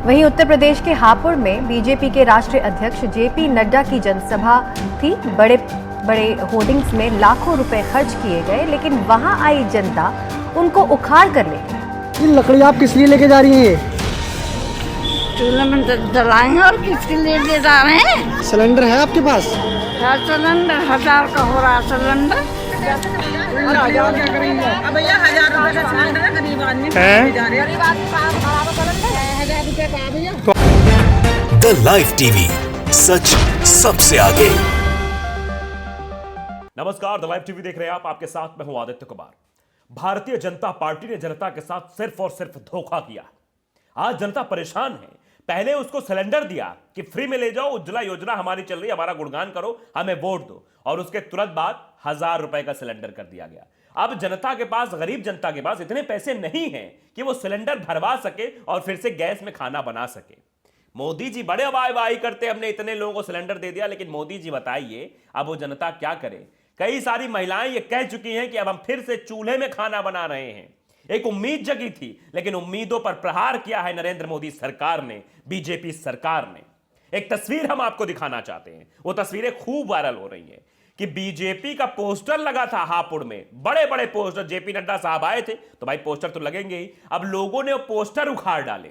वहीं उत्तर प्रदेश के हापुड़ में बीजेपी के राष्ट्रीय अध्यक्ष जेपी नड्डा की जनसभा थी। बड़े बड़े होर्डिंग्स में लाखों रुपए खर्च किए गए, लेकिन वहां आई जनता उनको उखाड़ कर ले गई। ये लकड़ी आप किस लिए लेके जा रही हैं? चूल्हे में जलाएंगे और किसके लिए ले जा रहे हैं? सिलेंडर है आपके पास? सिलेंडर 1000 का हो रहा सिलेंडर। अब भैया 1000 रुपए का सिलेंडर है, गरीब आदमी गरीब आदमी का 1000 भैया। द लाइव टीवी, सच सबसे आगे। नमस्कार, द लाइव टीवी देख रहे हैं आप। आपके साथ मैं हूं आदित्य कुमार। भारतीय जनता पार्टी ने जनता के साथ सिर्फ और सिर्फ धोखा किया। आज जनता परेशान है। पहले उसको सिलेंडर दिया कि फ्री में ले जाओ, उज्ज्वला योजना हमारी चल रही है, हमारा गुणगान करो, हमें वोट दो, और उसके तुरंत बाद 1000 रुपए का सिलेंडर कर दिया गया। अब जनता के पास, गरीब जनता के पास इतने पैसे नहीं हैं कि वो सिलेंडर भरवा सके और फिर से गैस में खाना बना सके। मोदी जी बड़े वाई करते, हमने इतने लोगों को सिलेंडर दे दिया, लेकिन मोदी जी बताइए अब वो जनता क्या करे। कई सारी महिलाएं ये कह चुकी हैं कि अब हम फिर से चूल्हे में खाना बना रहे हैं। एक उम्मीद जगी थी, लेकिन उम्मीदों पर प्रहार किया है नरेंद्र मोदी सरकार ने, बीजेपी सरकार ने। एक तस्वीर हम आपको दिखाना चाहते हैं। वो तस्वीरें खूब वायरल हो रही हैं कि बीजेपी का पोस्टर लगा था हापुड़ में, बड़े बड़े पोस्टर। जेपी नड्डा साहब आए थे तो भाई पोस्टर तो लगेंगे ही। अब लोगों ने वो पोस्टर उखाड़ डाले,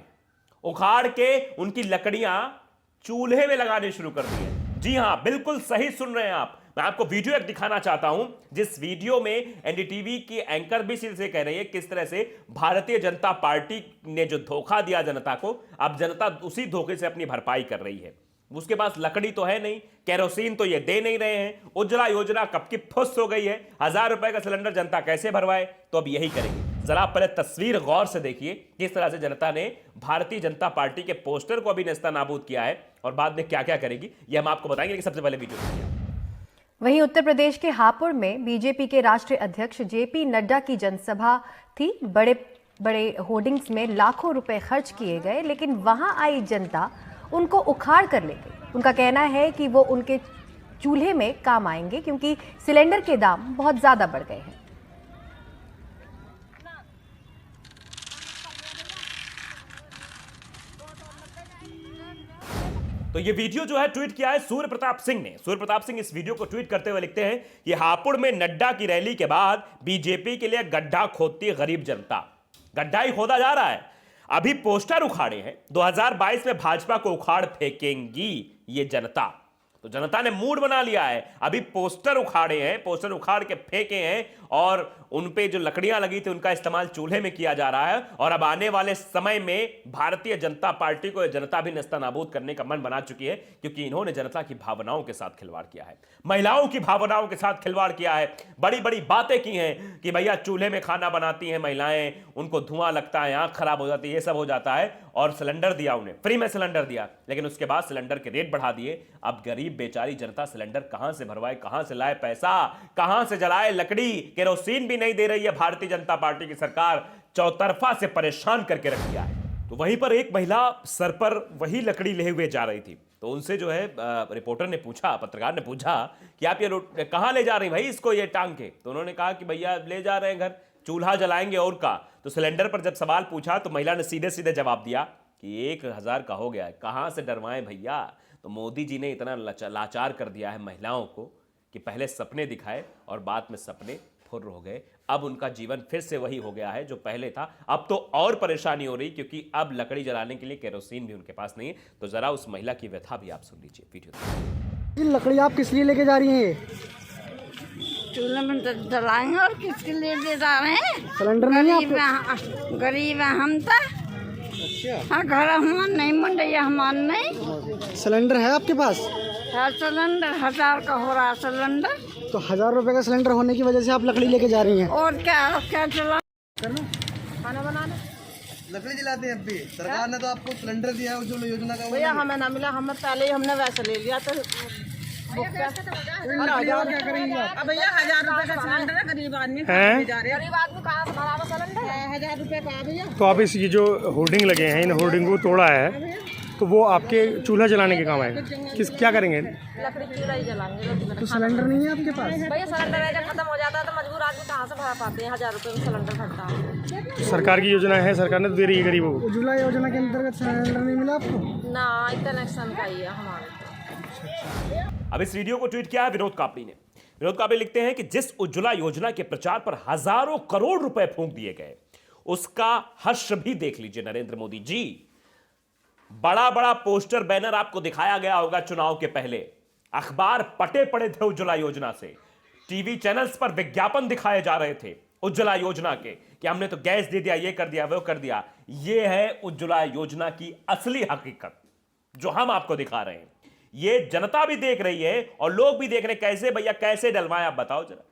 उखाड़ के उनकी लकड़ियां चूल्हे में लगाने शुरू कर दी है। जी हां, बिल्कुल सही सुन रहे हैं आप। मैं आपको वीडियो एक दिखाना चाहता हूं, जिस वीडियो में एनडीटीवी की एंकर भी से कह रही है किस तरह से भारतीय जनता पार्टी ने जो धोखा दिया जनता को, अब जनता उसी धोखे से अपनी भरपाई कर रही है। उसके पास लकड़ी तो है नहीं, केरोसिन तो ये दे नहीं रहे हैं, उज्ज्वला योजना कब की फुस हो गई है, 1000 रुपए का सिलेंडर जनता कैसे भरवाए। तो अब यही करेंगे। जरा आप पहले तस्वीर गौर से देखिए किस तरह से जनता ने भारतीय जनता पार्टी के पोस्टर को अभी नेस्तनाबूद किया है, और बाद में क्या क्या करेगी ये हम आपको बताएंगे। लेकिन सबसे पहले वीडियो देखिए। वहीं उत्तर प्रदेश के हापुड़ में बीजेपी के राष्ट्रीय अध्यक्ष जेपी नड्डा की जनसभा थी। बड़े बड़े होर्डिंग्स में लाखों रुपए खर्च किए गए, लेकिन वहां आई जनता उनको उखाड़ कर ले गई। उनका कहना है कि वो उनके चूल्हे में काम आएंगे, क्योंकि सिलेंडर के दाम बहुत ज्यादा बढ़ गए हैं। तो ये वीडियो जो है ट्वीट किया है सूर्य प्रताप सिंह ने। सूर्य प्रताप सिंह इस वीडियो को ट्वीट करते हुए लिखते हैं कि हापुड़ में नड्डा की रैली के बाद बीजेपी के लिए गड्ढा खोदती गरीब जनता। गड्ढा ही खोदा जा रहा है। अभी पोस्टर उखाड़े हैं, 2022 में भाजपा को उखाड़ फेंकेंगी ये जनता। तो जनता ने मूड बना लिया है। अभी पोस्टर उखाड़े हैं, पोस्टर उखाड़ के फेंके हैं, और उन पे जो लकड़ियां लगी थी उनका इस्तेमाल चूल्हे में किया जा रहा है। और अब आने वाले समय में भारतीय जनता पार्टी को जनता भी नेस्तनाबूद करने का मन बना चुकी है, क्योंकि इन्होंने जनता की भावनाओं के साथ खिलवाड़ किया है, महिलाओं की भावनाओं के साथ खिलवाड़ किया है। बड़ी बड़ी बातें की हैं कि भैया चूल्हे में खाना बनाती हैं महिलाएं, उनको धुआं लगता है, आंख खराब हो जाती है, ये सब हो जाता है। और सिलेंडर दिया, उन्हें फ्री में सिलेंडर दिया, लेकिन उसके बाद सिलेंडर के रेट बढ़ा दिए। अब गरीब बेचारी जनता सिलेंडर कहां से भरवाए, कहां से लाए पैसा, कहां से जलाए लकड़ी। केरोसिन भी नहीं दे रही है भारतीय जनता पार्टी की सरकार, चौतरफा से परेशान करके रख दिया है। तो वहीं पर एक महिला सर पर वही लकड़ी ले हुए जा रही थी। तो उनसे जो है रिपोर्टर ने पूछा, पत्रकार ने पूछा कि आप ये कहां ले जा रही भाई इसको, ये टांग के। तो उन्होंने कहा कि भैया ले जा रहे हैं घर, चूल्हा जलाएंगे और का। तो सिलेंडर पर जब सवाल पूछा तो महिला ने सीधे सीधे जवाब दिया कि 1000 का हो गया है, कहां से डरवाएं भैया। तो मोदी जी ने इतना लाचार कर दिया है महिलाओं को कि पहले सपने दिखाए और बाद में सपने फुर्र हो गए। अब उनका जीवन फिर से वही हो गया है जो पहले था। अब तो और परेशानी हो रही, क्योंकि अब लकड़ी जलाने के लिए केरोसिन भी उनके पास नहीं है। तो जरा उस महिला की व्यथा भी आप सुन लीजिए वीडियो। ये लकड़ी आप किस लिए लेके जा रही हैं? चूल्हे में जलाएंगे और किसके लिए ले जा रहे हैं? सिलेंडर नहीं है आपके? गरीब है हम तो। अच्छा, हाँ, घर हमार नहीं, मंडैया हमार नहीं। सिलेंडर है आपके पास? सिलेंडर 1000 का हो रहा सिलेंडर। तो 1000 रुपए का सिलेंडर होने की वजह से आप लकड़ी लेके जा रही हैं? और क्या चला खाना बनाना लकड़ी जलाते हैं। अभी सरकार ने तो आपको सिलेंडर दिया है उज्ज्वला योजना का। भैया हमें ना मिला, हमें पहले ही हमने वैसे ले लिया। तो क्या करेंगे आप? अब भैया 1000 रुपए का सिलेंडर है, गरीब आदमी गरीब आदमी कहाँ से भरावा सिलेंडर है? 1000 रुपए का भैया। तो आप इस ये जो होर्डिंग लगे हैं, इन होर्डिंग को तोड़ा है, तो वो आपके चूल्हा जलाने के काम आएगा। क्या करेंगे? लकड़ी चूल्हा ही जलाएंगे। तो सिलेंडर नहीं है आपके पास? भैया सिलेंडर है, जब खत्म हो जाता है तो मजबूर आदमी कहाँ से भरा पाते हैं? 1000 रुपये में सिलेंडर फटता है। सरकार की योजना है, सरकार ने तो दे रही है गरीबों को। उज्ज्वला योजना के अंतर्गत सिलेंडर नहीं मिला आपको? ना, कनेक्शन का ही है हमारे। अब इस वीडियो को ट्वीट किया है विनोद कापड़ी ने। विनोद कापड़ी लिखते हैं कि जिस उज्ज्वला योजना के प्रचार पर हजारों करोड़ रुपए फूंक दिए गए, उसका हर्ष भी देख लीजिए नरेंद्र मोदी जी। बड़ा बड़ा पोस्टर बैनर आपको दिखाया गया होगा चुनाव के पहले, अखबार पटे पड़े थे उज्ज्वला योजना से, टीवी चैनल्स पर विज्ञापन दिखाए जा रहे थे उज्ज्वला योजना के कि हमने तो गैस दे दिया, ये कर दिया, वो कर दिया। ये है उज्ज्वला योजना की असली हकीकत जो हम आपको दिखा रहे हैं। ये जनता भी देख रही है और लोग भी देख रहे हैं। कैसे भैया, कैसे डलवाएं आप बताओ जरा,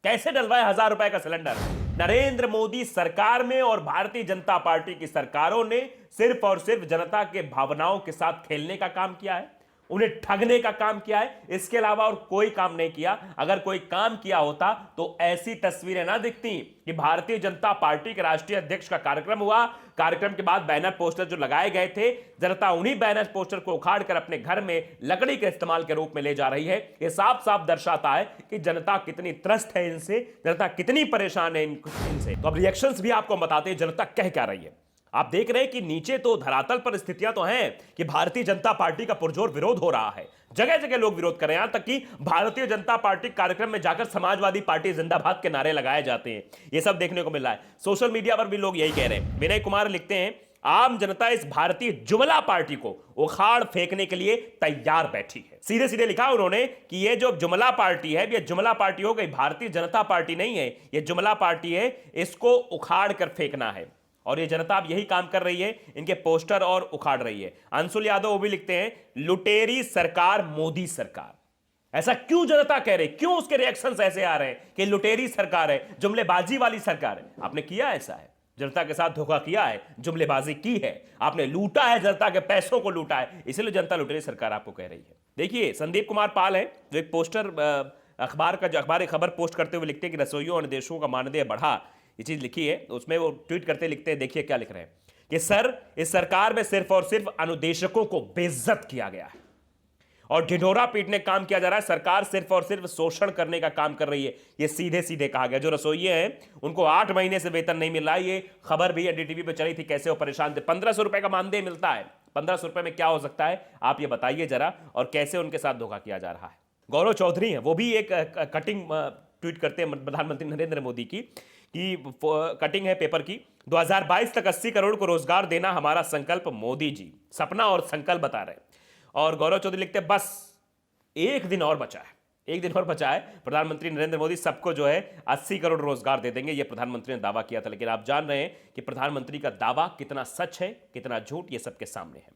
कैसे डलवाएं 1000 रुपए का सिलेंडर? नरेंद्र मोदी सरकार में और भारतीय जनता पार्टी की सरकारों ने सिर्फ और सिर्फ जनता के भावनाओं के साथ खेलने का काम किया है, उन्हें ठगने का काम किया है। इसके अलावा और कोई काम नहीं किया। अगर कोई काम किया होता तो ऐसी तस्वीरें ना दिखती कि भारतीय जनता पार्टी के राष्ट्रीय अध्यक्ष का कार्यक्रम हुआ, कार्यक्रम के बाद बैनर पोस्टर जो लगाए गए थे, जनता उन्हीं बैनर पोस्टर को उखाड़कर अपने घर में लकड़ी के इस्तेमाल के रूप में ले जा रही है। यह साफ साफ दर्शाता है कि जनता कितनी त्रस्त है इनसे, जनता कितनी परेशान है इनसे। तो अब रिएक्शंस भी आपको बताते हैं जनता कह क्या रही है। आप देख रहे हैं कि नीचे तो धरातल पर स्थितियां तो हैं कि भारतीय जनता पार्टी का पुरजोर विरोध हो रहा है, जगह जगह लोग विरोध कर रहे हैं, यहां तक कि भारतीय जनता पार्टी कार्यक्रम में जाकर समाजवादी पार्टी जिंदाबाद के नारे लगाए जाते हैं। यह सब देखने को मिल रहा है। सोशल मीडिया पर भी लोग यही कह रहे हैं। विनय कुमार लिखते हैं, आम जनता इस भारतीय जुमला पार्टी को उखाड़ फेंकने के लिए तैयार बैठी है। सीधे सीधे लिखा उन्होंने कि ये जो जुमला पार्टी है, ये जुमला पार्टी हो गई, भारतीय जनता पार्टी नहीं है, ये जुमला पार्टी है, इसको उखाड़ कर फेंकना है। और ये जनता अब यही काम कर रही है, इनके पोस्टर और उखाड़ रही है। अंशुल यादव वो भी लिखते हैं, लुटेरी सरकार मोदी सरकार। ऐसा क्यों जनता कह रही, क्यों उसके रिएक्शंस ऐसे आ रहे हैं कि लुटेरी सरकार है, जुमलेबाजी वाली सरकार है? आपने किया ऐसा है, जनता के साथ धोखा किया है, जुमलेबाजी की है, आपने लूटा है, जनता के पैसों को लूटा है, इसलिए जनता लुटेरी सरकार आपको कह रही है। देखिए संदीप कुमार पाल है जो एक पोस्टर अखबार खबर पोस्ट करते हुए लिखते हैं कि रसोइयों और निर्देशकों का मानदेय बढ़ा, ये चीज लिखी है। उसमें वो ट्वीट करते लिखते हैं, देखिए क्या लिख रहे हैं कि सर, इस सरकार में सिर्फ और सिर्फ अनुदेशकों को बेइज्जत किया गया है और ढिढोरा पीटने का काम किया जा रहा है। सरकार सिर्फ और सिर्फ शोषण करने का काम कर रही है। ये सीधे सीधे कहा गया। जो रसोइये हैं उनको 8 महीने से वेतन नहीं मिल रहा है। ये खबर भी एनडीटीवी पे चली थी, कैसे वो परेशान थे। 1500 रुपए का मानदेय मिलता है। 1500 रुपए में क्या हो सकता है आप ये बताइए जरा, और कैसे उनके साथ धोखा किया जा रहा है। गौरव चौधरी है, वो भी एक कटिंग ट्वीट करते हैं प्रधानमंत्री नरेंद्र मोदी की, कि कटिंग है पेपर की। 2022 तक 80 करोड़ को रोजगार देना हमारा संकल्प, मोदी जी सपना और संकल्प बता रहे। और गौरव चौधरी लिखते हैं, बस एक दिन और बचा है, एक दिन और बचा है, प्रधानमंत्री नरेंद्र मोदी सबको जो है 80 करोड़ रोजगार दे देंगे। यह प्रधानमंत्री ने दावा किया था। लेकिन आप जान रहे हैं कि प्रधानमंत्री का दावा कितना सच है, कितना झूठ, ये सबके सामने है।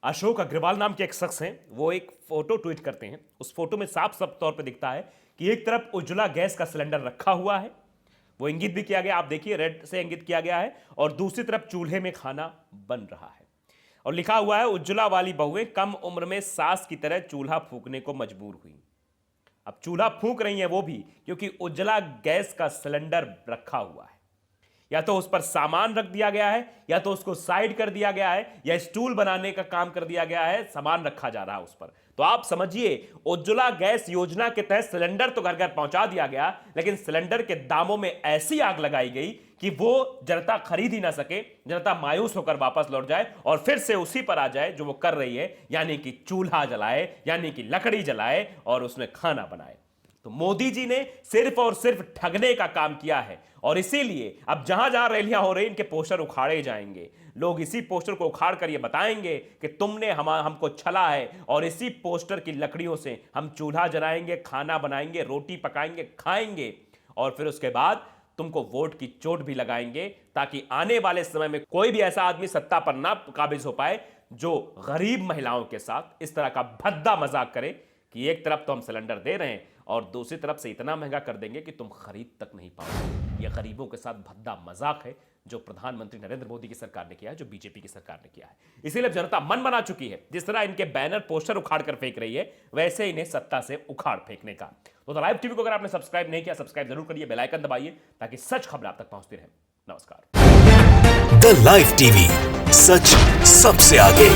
अशोक अग्रवाल नाम के एक शख्स हैं, वो एक फोटो ट्वीट करते हैं। उस फोटो में साफ साफ तौर पर दिखता है कि एक तरफ उज्ज्वला गैस का सिलेंडर रखा हुआ है, वो इंगित भी किया गया, आप देखिए रेड से इंगित किया गया है, और दूसरी तरफ चूल्हे में खाना बन रहा है और लिखा हुआ है, उज्ज्वला वाली बहुएं कम उम्र में सास की तरह चूल्हा फूंकने को मजबूर हुई। अब चूल्हा फूंक रही हैं वो भी क्योंकि उज्ज्वला गैस का सिलेंडर रखा हुआ है। या तो उस पर सामान रख दिया गया है, या तो उसको साइड कर दिया गया है, या स्टूल बनाने का काम कर दिया गया है, सामान रखा जा रहा है उस पर। तो आप समझिए, उज्ज्वला गैस योजना के तहत सिलेंडर तो घर घर पहुंचा दिया गया, लेकिन सिलेंडर के दामों में ऐसी आग लगाई गई कि वो जनता खरीद ही ना सके, जनता मायूस होकर वापस लौट जाए और फिर से उसी पर आ जाए जो वो कर रही है, यानी कि चूल्हा जलाए, यानी कि लकड़ी जलाए और उसमें खाना बनाए। तो मोदी जी ने सिर्फ और सिर्फ ठगने का काम किया है, और इसीलिए अब जहां जहां रैलियां हो रही, इनके पोस्टर उखाड़े जाएंगे। लोग इसी पोस्टर को उखाड़ कर ये बताएंगे कि तुमने हमको छला है, और इसी पोस्टर की लकड़ियों से हम चूल्हा जलाएंगे, खाना बनाएंगे, रोटी पकाएंगे, खाएंगे, और फिर उसके बाद तुमको वोट की चोट भी लगाएंगे, ताकि आने वाले समय में कोई भी ऐसा आदमी सत्ता पर ना काबिज हो पाए जो गरीब महिलाओं के साथ इस तरह का भद्दा मजाक करे कि एक तरफ तो हम सिलेंडर दे रहे हैं और दूसरी तरफ से इतना महंगा कर देंगे कि तुम खरीद तक नहीं पाओगे। यह गरीबों के साथ भद्दा मजाक है जो प्रधानमंत्री नरेंद्र मोदी की सरकार ने किया है, जो बीजेपी की सरकार ने किया है। इसीलिए जनता मन बना चुकी है, जिस तरह इनके बैनर पोस्टर उखाड़ कर फेंक रही है, वैसे इन्हें सत्ता से उखाड़ फेंकने का। तो लाइव टीवी को अगर आपने सब्सक्राइब नहीं किया, सब्सक्राइब जरूर करिए, बेल आइकन दबाइए ताकि सच खबर आप तक पहुंचती रहे। नमस्कार। द लाइव टीवी, सच सबसे आगे।